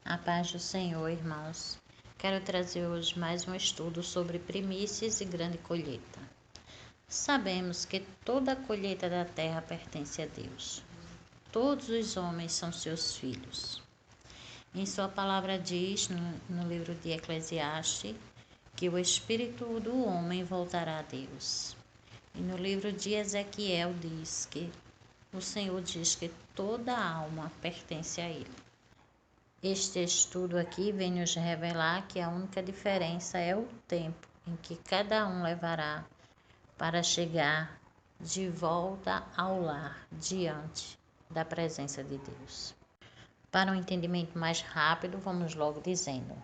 A paz do Senhor, irmãos. Quero trazer hoje mais um estudo sobre primícias e grande colheita. Sabemos que toda a colheita da terra pertence a Deus. Todos os homens são seus filhos. Em sua palavra diz, no livro de Eclesiastes, que o espírito do homem voltará a Deus. E no livro de Ezequiel diz que o Senhor diz que toda alma pertence a Ele. Este estudo aqui vem nos revelar que a única diferença é o tempo em que cada um levará para chegar de volta ao lar diante da presença de Deus. Para um entendimento mais rápido, vamos logo dizendo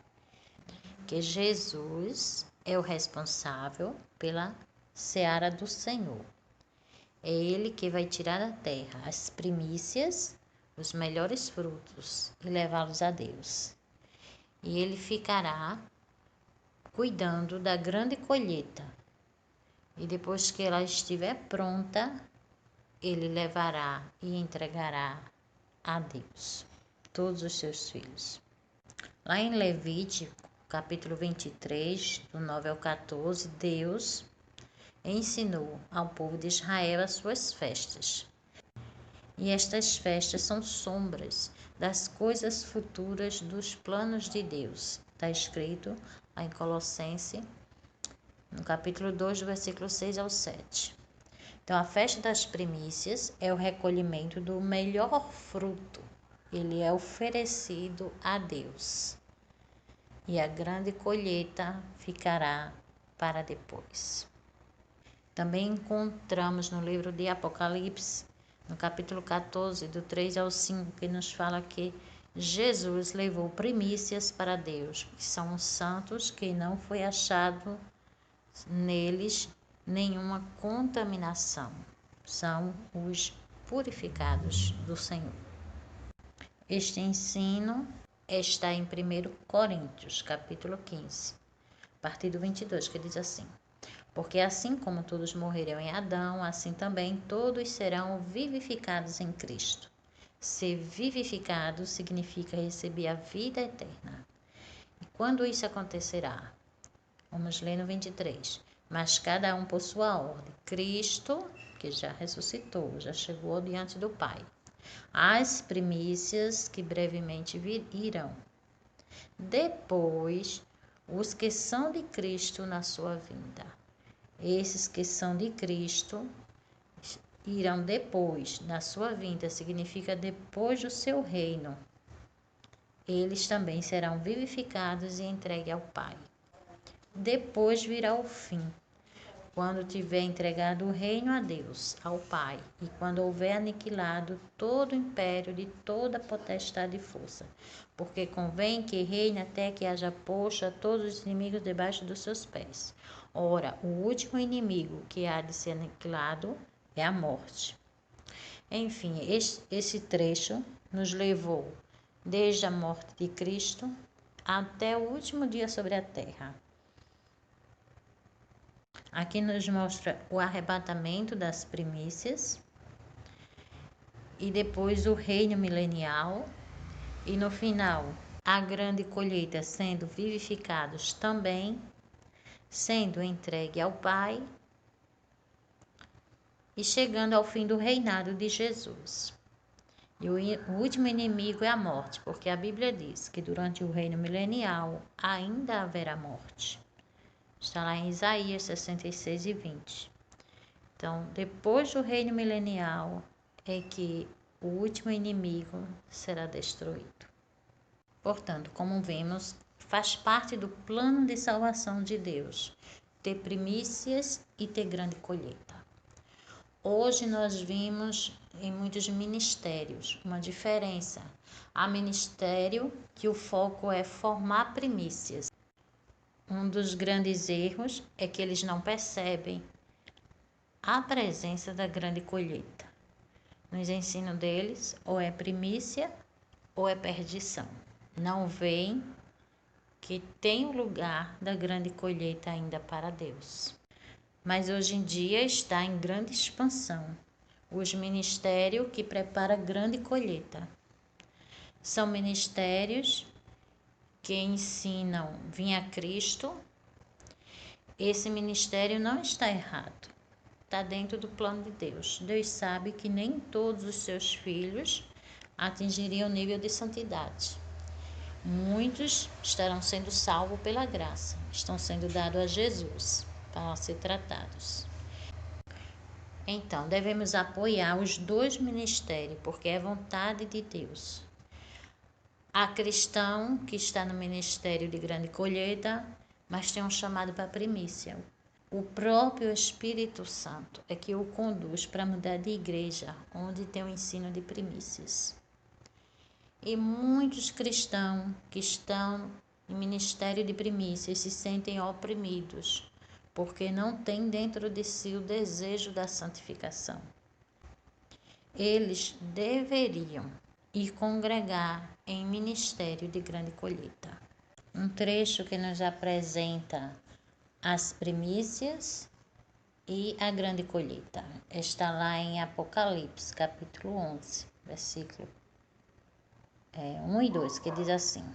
que Jesus é o responsável pela seara do Senhor. É Ele que vai tirar da terra as primícias, os melhores frutos e levá-los a Deus. E Ele ficará cuidando da grande colheita. E depois que ela estiver pronta, Ele levará e entregará a Deus todos os seus filhos. Lá em Levítico, capítulo 23, do 9 ao 14, Deus ensinou ao povo de Israel as suas festas. E estas festas são sombras das coisas futuras dos planos de Deus. Está escrito lá em Colossenses, no capítulo 2, do versículo 6 ao 7. Então, a festa das primícias é o recolhimento do melhor fruto. Ele é oferecido a Deus. E a grande colheita ficará para depois. Também encontramos no livro de Apocalipse, no capítulo 14, do 3 ao 5, que nos fala que Jesus levou primícias para Deus, que são os santos, que não foi achado neles nenhuma contaminação. São os purificados do Senhor. Este ensino está em 1 Coríntios, capítulo 15, a partir do 22, que diz assim: porque assim como todos morreram em Adão, assim também todos serão vivificados em Cristo. Ser vivificado significa receber a vida eterna. E quando isso acontecerá? Vamos ler no 23. Mas cada um por sua ordem. Cristo, que já ressuscitou, já chegou diante do Pai. As primícias que brevemente irão. Depois, os que são de Cristo na sua vinda. Esses que são de Cristo irão depois, na sua vinda, significa depois do seu reino. Eles também serão vivificados e entregues ao Pai. Depois virá o fim, quando tiver entregado o reino a Deus, ao Pai, e quando houver aniquilado todo o império de toda potestade e força, porque convém que reine até que haja posto a todos os inimigos debaixo dos seus pés. Ora, o último inimigo que há de ser aniquilado é a morte. Enfim, esse trecho nos levou desde a morte de Cristo até o último dia sobre a terra. Aqui nos mostra o arrebatamento das primícias e depois o reino milenial e no final a grande colheita sendo vivificados também, sendo entregue ao Pai e chegando ao fim do reinado de Jesus. E o último inimigo é a morte, porque a Bíblia diz que durante o reino milenial ainda haverá morte. Está lá em Isaías 66 e 20. Então, depois do reino milenial é que o último inimigo será destruído. Portanto, como vimos, faz parte do plano de salvação de Deus ter primícias e ter grande colheita. Hoje nós vimos em muitos ministérios uma diferença. Há ministério que o foco é formar primícias. Um dos grandes erros é que eles não percebem a presença da grande colheita. Nos ensinos deles, ou é primícia ou é perdição. Não veem que tem o lugar da grande colheita ainda para Deus. Mas hoje em dia está em grande expansão os ministérios que preparam grande colheita. São ministérios que ensinam vir a Cristo, esse ministério não está errado. Está dentro do plano de Deus. Deus sabe que nem todos os seus filhos atingiriam o nível de santidade. Muitos estarão sendo salvos pela graça, estão sendo dados a Jesus para ser tratados. Então, devemos apoiar os dois ministérios, porque é vontade de Deus. Há cristão que está no ministério de grande colheita, mas tem um chamado para primícia. O próprio Espírito Santo é que o conduz para mudar de igreja, onde tem o ensino de primícias. E muitos cristãos que estão em ministério de primícias se sentem oprimidos, porque não têm dentro de si o desejo da santificação. Eles deveriam ir congregar em ministério de grande colheita. Um trecho que nos apresenta as primícias e a grande colheita está lá em Apocalipse, capítulo 11, versículo 1 e 2, que diz assim: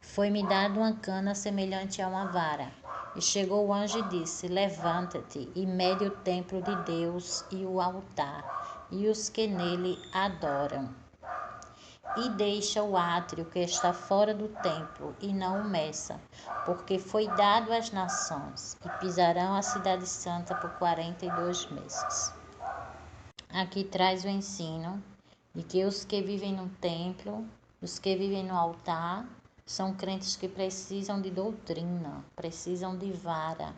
Foi-me dada uma cana semelhante a uma vara, e chegou o anjo e disse: Levanta-te e mede o templo de Deus e o altar, e os que nele adoram. E deixa o átrio que está fora do templo, e não o meça, porque foi dado às nações, e pisarão a cidade santa por 42 meses. Aqui traz o ensino de que os que vivem no templo, os que vivem no altar, são crentes que precisam de doutrina, precisam de vara,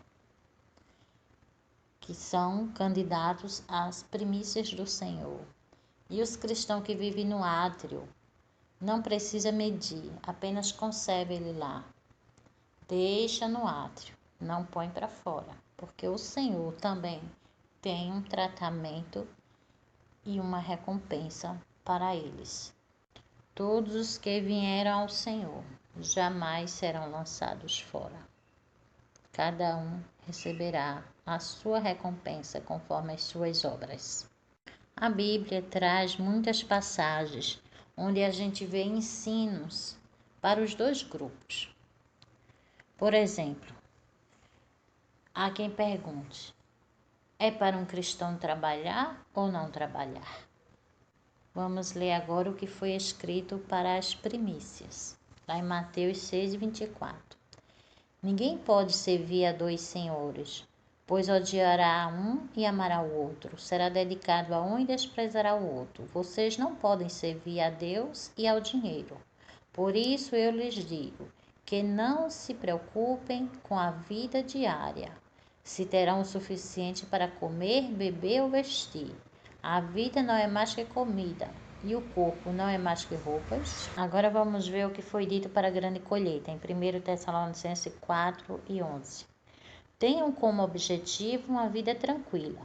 que são candidatos às primícias do Senhor. E os cristãos que vivem no átrio, não precisa medir, apenas concebe ele lá. Deixa no átrio, não põe para fora, porque o Senhor também tem um tratamento e uma recompensa para eles. Todos os que vieram ao Senhor jamais serão lançados fora. Cada um receberá a sua recompensa conforme as suas obras. A Bíblia traz muitas passagens onde a gente vê ensinos para os dois grupos. Por exemplo, há quem pergunte: é para um cristão trabalhar ou não trabalhar? Vamos ler agora o que foi escrito para as primícias, lá em Mateus 6:24. Ninguém pode servir a 2 senhores, pois odiará um e amará o outro, será dedicado a um e desprezará o outro. Vocês não podem servir a Deus e ao dinheiro. Por isso eu lhes digo que não se preocupem com a vida diária, se terão o suficiente para comer, beber ou vestir. A vida não é mais que comida, e o corpo não é mais que roupas. Agora vamos ver o que foi dito para a grande colheita, em 1 Tessalonicenses 4:11. Tenham como objetivo uma vida tranquila,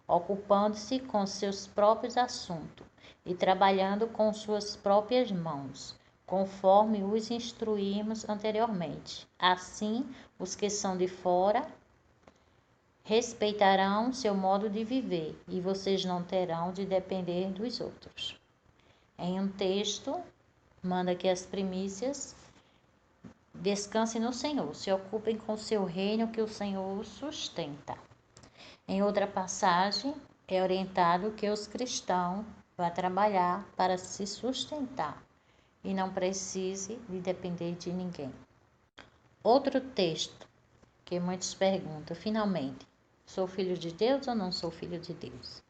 ocupando-se com seus próprios assuntos e trabalhando com suas próprias mãos, conforme os instruímos anteriormente. Assim, os que são de fora respeitarão seu modo de viver e vocês não terão de depender dos outros. Em um texto, manda que as primícias descansem no Senhor, se ocupem com seu reino que o Senhor sustenta. Em outra passagem, é orientado que os cristãos vão trabalhar para se sustentar e não precise de depender de ninguém. Outro texto que muitos perguntam, finalmente, sou filho de Deus ou não sou filho de Deus?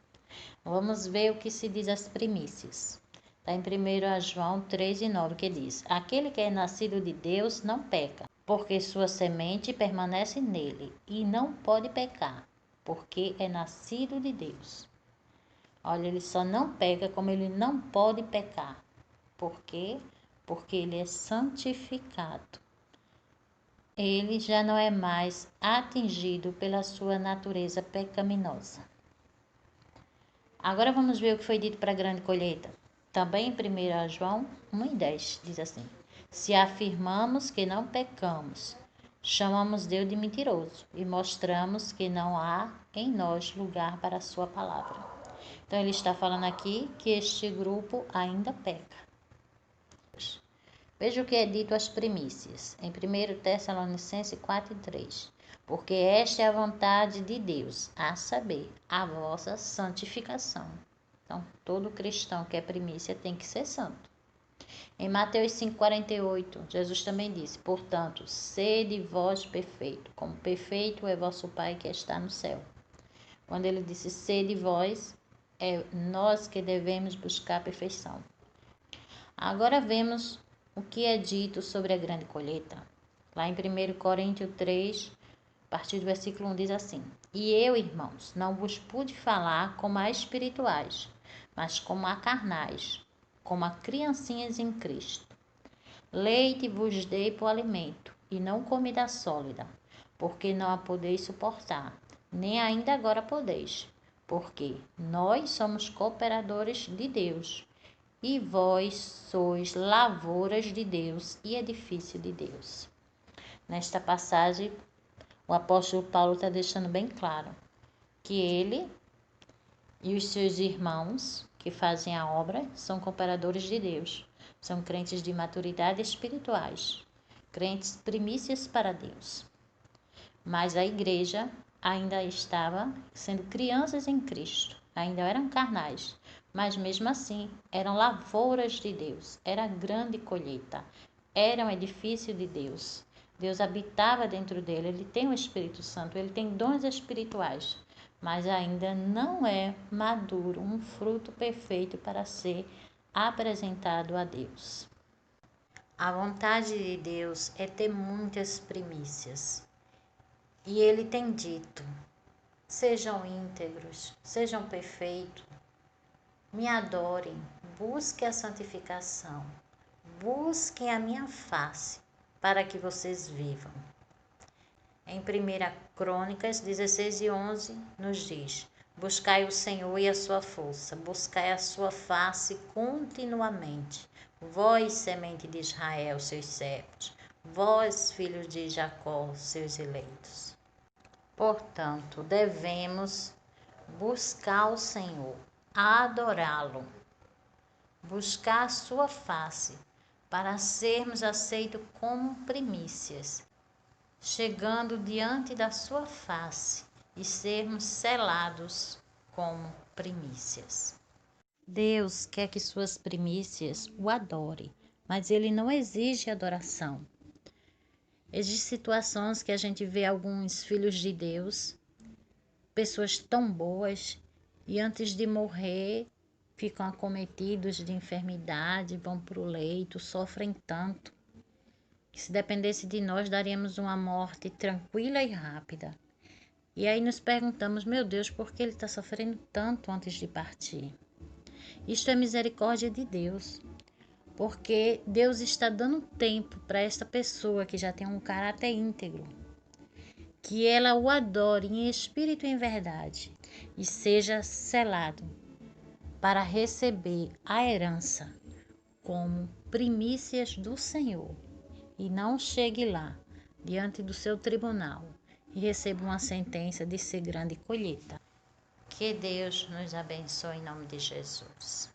Vamos ver o que se diz as primícias. Está em 1 João 3:9, que diz: Aquele que é nascido de Deus não peca, porque sua semente permanece nele, e não pode pecar, porque é nascido de Deus. Olha, ele só não peca como ele não pode pecar. Por quê? Porque ele é santificado. Ele já não é mais atingido pela sua natureza pecaminosa. Agora vamos ver o que foi dito para a grande colheita. Também em 1 João 1:10 diz assim: Se afirmamos que não pecamos, chamamos Deus de mentiroso e mostramos que não há em nós lugar para a sua palavra. Então ele está falando aqui que este grupo ainda peca. Veja o que é dito às primícias, em 1 Tessalonicenses 4:3. Porque esta é a vontade de Deus, a saber, a vossa santificação. Então, todo cristão que é primícia tem que ser santo. Em Mateus 5:48, Jesus também disse: portanto, sede vós perfeito, como perfeito é vosso Pai que está no céu. Quando ele disse sede vós, é nós que devemos buscar a perfeição. Agora vemos o que é dito sobre a grande colheita. Lá em 1 Coríntios 3, a partir do versículo 1 diz assim: e eu, irmãos, não vos pude falar como a espirituais, mas como a carnais, como a criancinhas em Cristo. Leite vos dei por alimento, e não comida sólida, porque não a podeis suportar, nem ainda agora podeis, porque nós somos cooperadores de Deus, e vós sois lavouras de Deus e edifício de Deus. Nesta passagem, o apóstolo Paulo está deixando bem claro que ele e os seus irmãos que fazem a obra são cooperadores de Deus, são crentes de maturidade espirituais, crentes primícias para Deus. Mas a igreja ainda estava sendo crianças em Cristo, ainda eram carnais, mas mesmo assim eram lavouras de Deus, era grande colheita, era um edifício de Deus. Deus habitava dentro dele, ele tem o Espírito Santo, ele tem dons espirituais, mas ainda não é maduro, um fruto perfeito para ser apresentado a Deus. A vontade de Deus é ter muitas primícias. E ele tem dito: sejam íntegros, sejam perfeitos, me adorem, busquem a santificação, busquem a minha face, para que vocês vivam. Em 1 Crônicas 16:11 nos diz: buscai o Senhor e a sua força, buscai a sua face continuamente, vós, semente de Israel, seus servos, vós, filhos de Jacó, seus eleitos. Portanto, devemos buscar o Senhor, adorá-lo, buscar a sua face, para sermos aceitos como primícias, chegando diante da sua face e sermos selados como primícias. Deus quer que suas primícias o adorem, mas ele não exige adoração. Existem situações que a gente vê alguns filhos de Deus, pessoas tão boas, e antes de morrer ficam acometidos de enfermidade, vão para o leito, sofrem tanto, que se dependesse de nós daríamos uma morte tranquila e rápida. E aí nos perguntamos: meu Deus, por que ele está sofrendo tanto antes de partir? Isto é misericórdia de Deus. Porque Deus está dando tempo para esta pessoa que já tem um caráter íntegro, que ela o adore em espírito e em verdade e seja selado para receber a herança como primícias do Senhor, e não chegue lá diante do seu tribunal e receba uma sentença de ser grande colheita. Que Deus nos abençoe em nome de Jesus.